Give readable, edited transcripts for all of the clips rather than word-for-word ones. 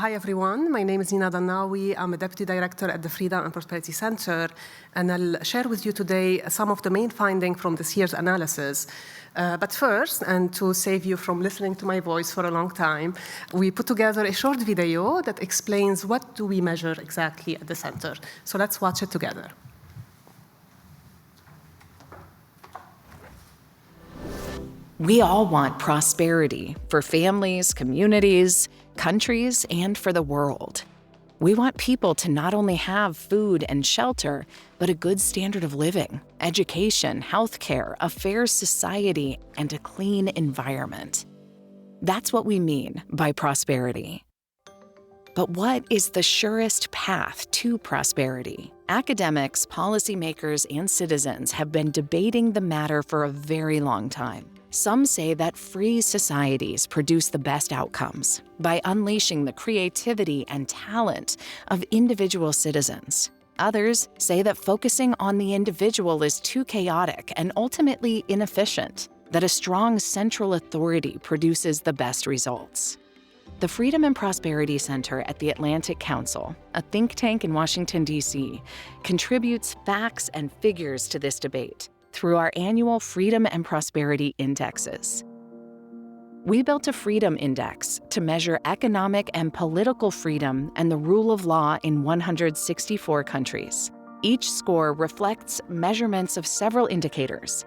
Hi, everyone. My name is Nina Dannaoui. I'm a Deputy Director at the Freedom and Prosperity Center, and I'll share with you today some of the main findings from this year's analysis. But first, and to save you from listening to my voice for a long time, we put together a short video that explains what do we measure exactly at the center. So let's watch it together. We all want prosperity for families, communities, countries, and for the world. We want people to not only have food and shelter, but a good standard of living, education, healthcare, a fair society, and a clean environment. That's what we mean by prosperity. But what is the surest path to prosperity? Academics, policymakers, and citizens have been debating the matter for a very long time. Some say that free societies produce the best outcomes by unleashing the creativity and talent of individual citizens. Others say that focusing on the individual is too chaotic and ultimately inefficient, that a strong central authority produces the best results. The Freedom and Prosperity Center at the Atlantic Council, a think tank in Washington, D.C., contributes facts and figures to this debate through our annual Freedom and Prosperity Indexes. We built a Freedom Index to measure economic and political freedom and the rule of law in 164 countries. Each score reflects measurements of several indicators.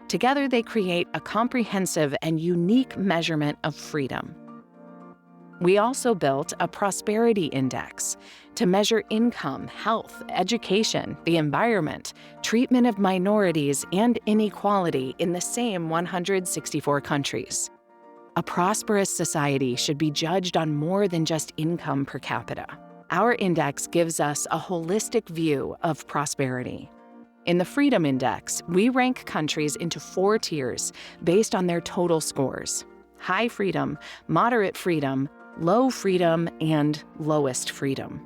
Together, they create a comprehensive and unique measurement of freedom. We also built a Prosperity Index to measure income, health, education, the environment, treatment of minorities, and inequality in the same 164 countries. A prosperous society should be judged on more than just income per capita. Our index gives us a holistic view of prosperity. In the Freedom Index, we rank countries into 4 tiers based on their total scores: high freedom, moderate freedom, low freedom, and lowest freedom.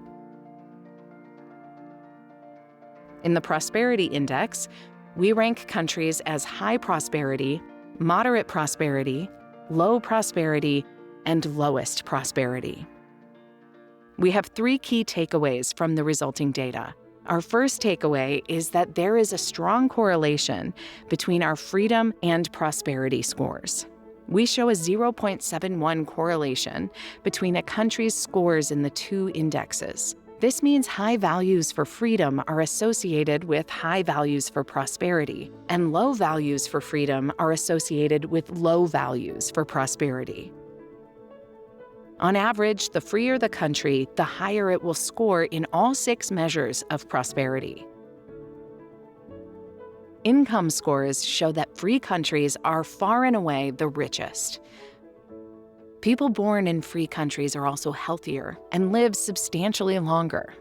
In the Prosperity Index, we rank countries as high prosperity, moderate prosperity, low prosperity, and lowest prosperity. We have 3 key takeaways from the resulting data. Our first takeaway is that there is a strong correlation between our freedom and prosperity scores. We show a 0.71 correlation between a country's scores in the 2 indexes. This means high values for freedom are associated with high values for prosperity, and low values for freedom are associated with low values for prosperity. On average, the freer the country, the higher it will score in all 6 measures of prosperity. Income scores show that free countries are far and away the richest. People born in free countries are also healthier and live substantially longer.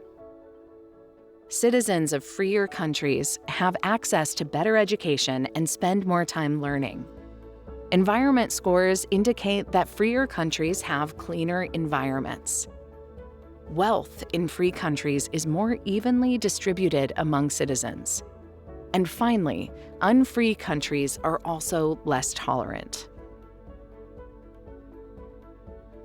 Citizens of freer countries have access to better education and spend more time learning. Environment scores indicate that freer countries have cleaner environments. Wealth in free countries is more evenly distributed among citizens. And finally, unfree countries are also less tolerant.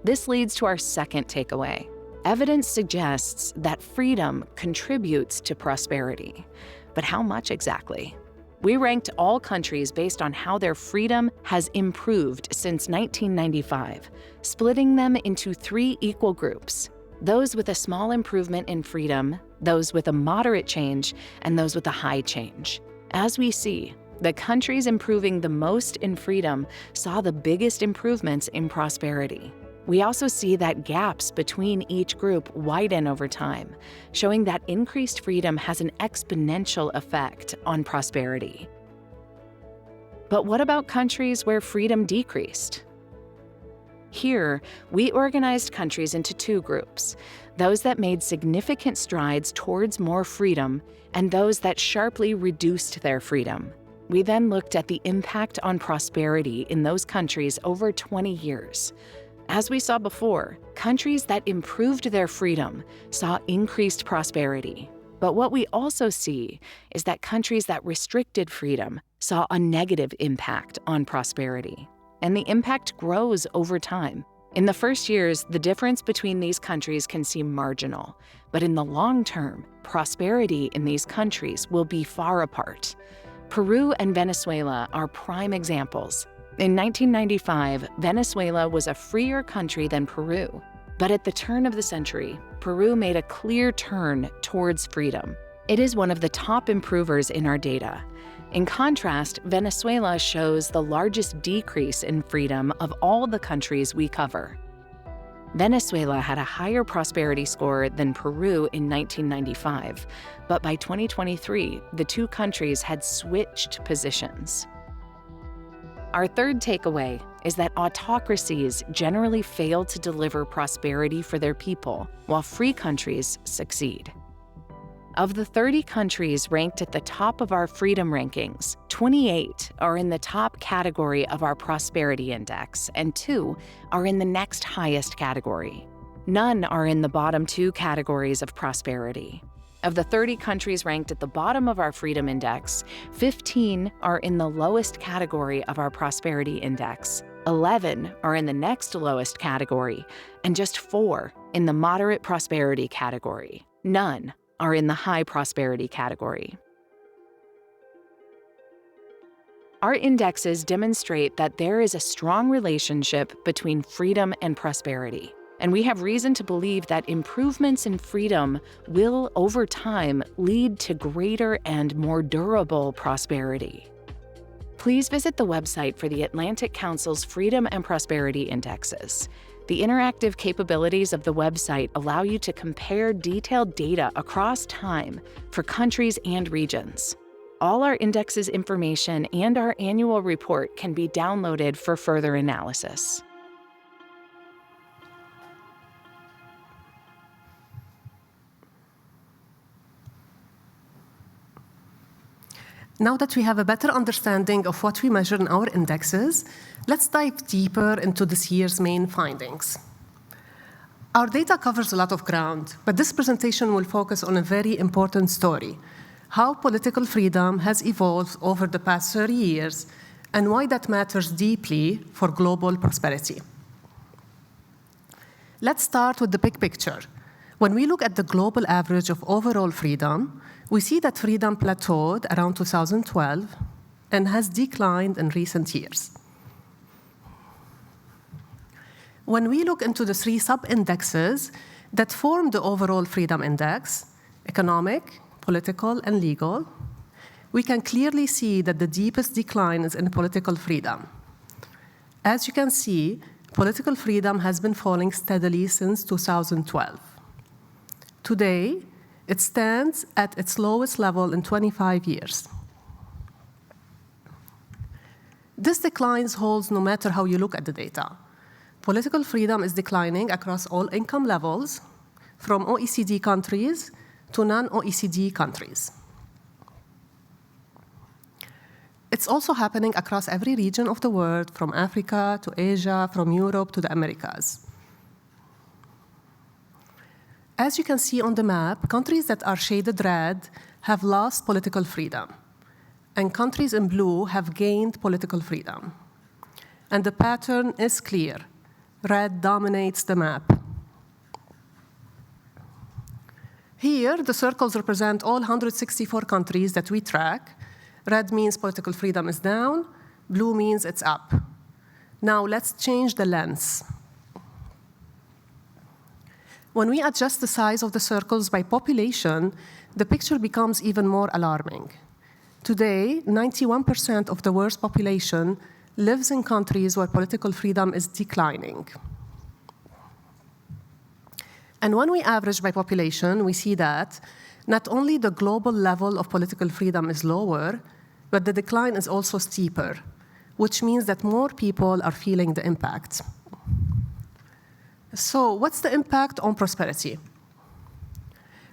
This leads to our second takeaway. Evidence suggests that freedom contributes to prosperity. But how much exactly? We ranked all countries based on how their freedom has improved since 1995, splitting them into 3 equal groups: those with a small improvement in freedom, those with a moderate change, and those with a high change. As we see, the countries improving the most in freedom saw the biggest improvements in prosperity. We also see that gaps between each group widen over time, showing that increased freedom has an exponential effect on prosperity. But what about countries where freedom decreased? Here, we organized countries into 2 groups: those that made significant strides towards more freedom and those that sharply reduced their freedom. We then looked at the impact on prosperity in those countries over 20 years. As we saw before, countries that improved their freedom saw increased prosperity. But what we also see is that countries that restricted freedom saw a negative impact on prosperity. And the impact grows over time. In the first years, the difference between these countries can seem marginal, but in the long term, prosperity in these countries will be far apart. Peru and Venezuela are prime examples. In 1995, Venezuela was a freer country than Peru, but at the turn of the century, Peru made a clear turn towards freedom. It is one of the top improvers in our data. In contrast, Venezuela shows the largest decrease in freedom of all the countries we cover. Venezuela had a higher prosperity score than Peru in 1995, but by 2023, the two countries had switched positions. Our third takeaway is that autocracies generally fail to deliver prosperity for their people, while free countries succeed. Of the 30 countries ranked at the top of our freedom rankings, 28 are in the top category of our prosperity index, and 2 are in the next highest category. None are in the bottom 2 categories of prosperity. Of the 30 countries ranked at the bottom of our freedom index, 15 are in the lowest category of our prosperity index, 11 are in the next lowest category, and just 4 in the moderate prosperity category. None are in the high prosperity category. Our indexes demonstrate that there is a strong relationship between freedom and prosperity, and we have reason to believe that improvements in freedom will, over time, lead to greater and more durable prosperity. Please visit the website for the Atlantic Council's Freedom and Prosperity Indexes. The interactive capabilities of the website allow you to compare detailed data across time for countries and regions. All our indexes information and our annual report can be downloaded for further analysis. Now that we have a better understanding of what we measure in our indexes, let's dive deeper into this year's main findings. Our data covers a lot of ground, but this presentation will focus on a very important story: how political freedom has evolved over the past 30 years and why that matters deeply for global prosperity. Let's start with the big picture. When we look at the global average of overall freedom, we see that freedom plateaued around 2012 and has declined in recent years. When we look into the 3 sub-indexes that form the overall freedom index, economic, political, and legal, we can clearly see that the deepest decline is in political freedom. As you can see, political freedom has been falling steadily since 2012. Today, it stands at its lowest level in 25 years. This decline holds no matter how you look at the data. Political freedom is declining across all income levels, from OECD countries to non-OECD countries. It's also happening across every region of the world, from Africa to Asia, from Europe to the Americas. As you can see on the map, countries that are shaded red have lost political freedom, and countries in blue have gained political freedom. And the pattern is clear. Red dominates the map. Here, the circles represent all 164 countries that we track. Red means political freedom is down, blue means it's up. Now let's change the lens. When we adjust the size of the circles by population, the picture becomes even more alarming. Today, 91% of the world's population lives in countries where political freedom is declining. And when we average by population, we see that not only the global level of political freedom is lower, but the decline is also steeper, which means that more people are feeling the impact. So what's the impact on prosperity?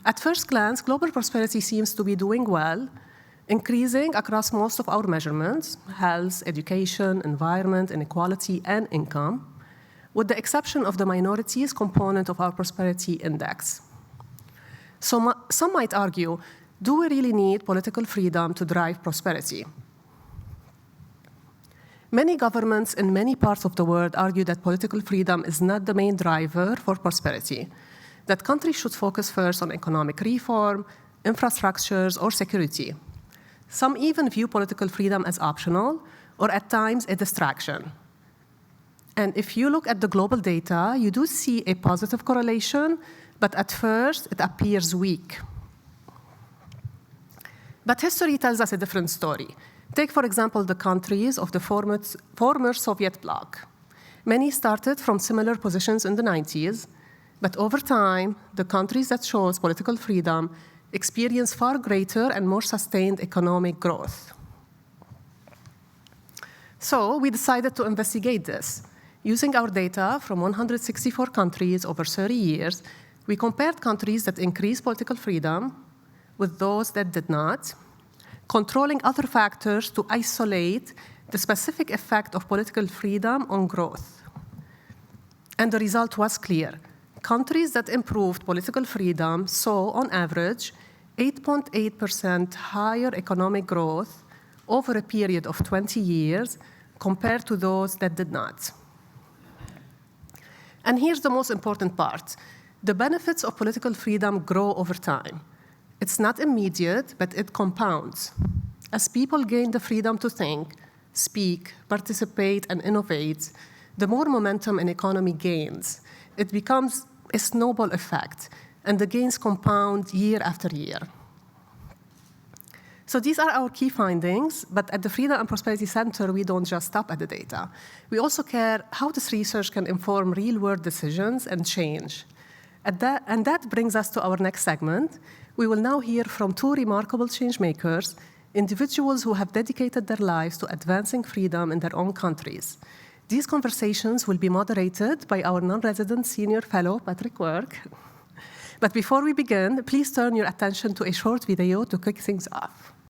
At first glance, global prosperity seems to be doing well, increasing across most of our measurements: health, education, environment, inequality, and income, with the exception of the minorities component of our prosperity index. So some might argue, do we really need political freedom to drive prosperity? Many governments in many parts of the world argue that political freedom is not the main driver for prosperity, that countries should focus first on economic reform, infrastructures, or security. Some even view political freedom as optional, or at times a distraction. And if you look at the global data, you do see a positive correlation, but at first it appears weak. But history tells us a different story. Take, for example, the countries of the former Soviet bloc. Many started from similar positions in the 90s, but over time, the countries that chose political freedom experienced far greater and more sustained economic growth. So we decided to investigate this. Using our data from 164 countries over 30 years, we compared countries that increased political freedom with those that did not, controlling other factors to isolate the specific effect of political freedom on growth. And the result was clear. Countries that improved political freedom saw, on average, 8.8% higher economic growth over a period of 20 years compared to those that did not. And here's the most important part. The benefits of political freedom grow over time. It's not immediate, but it compounds. As people gain the freedom to think, speak, participate, and innovate, the more momentum an economy gains. It becomes a snowball effect, and the gains compound year after year. So these are our key findings, but at the Freedom and Prosperity Center, we don't just stop at the data. We also care how this research can inform real-world decisions and change. And that brings us to our next segment. We will now hear from two remarkable change makers, individuals who have dedicated their lives to advancing freedom in their own countries. These conversations will be moderated by our non-resident senior fellow, Patrick Work. But before we begin, please turn your attention to a short video to kick things off.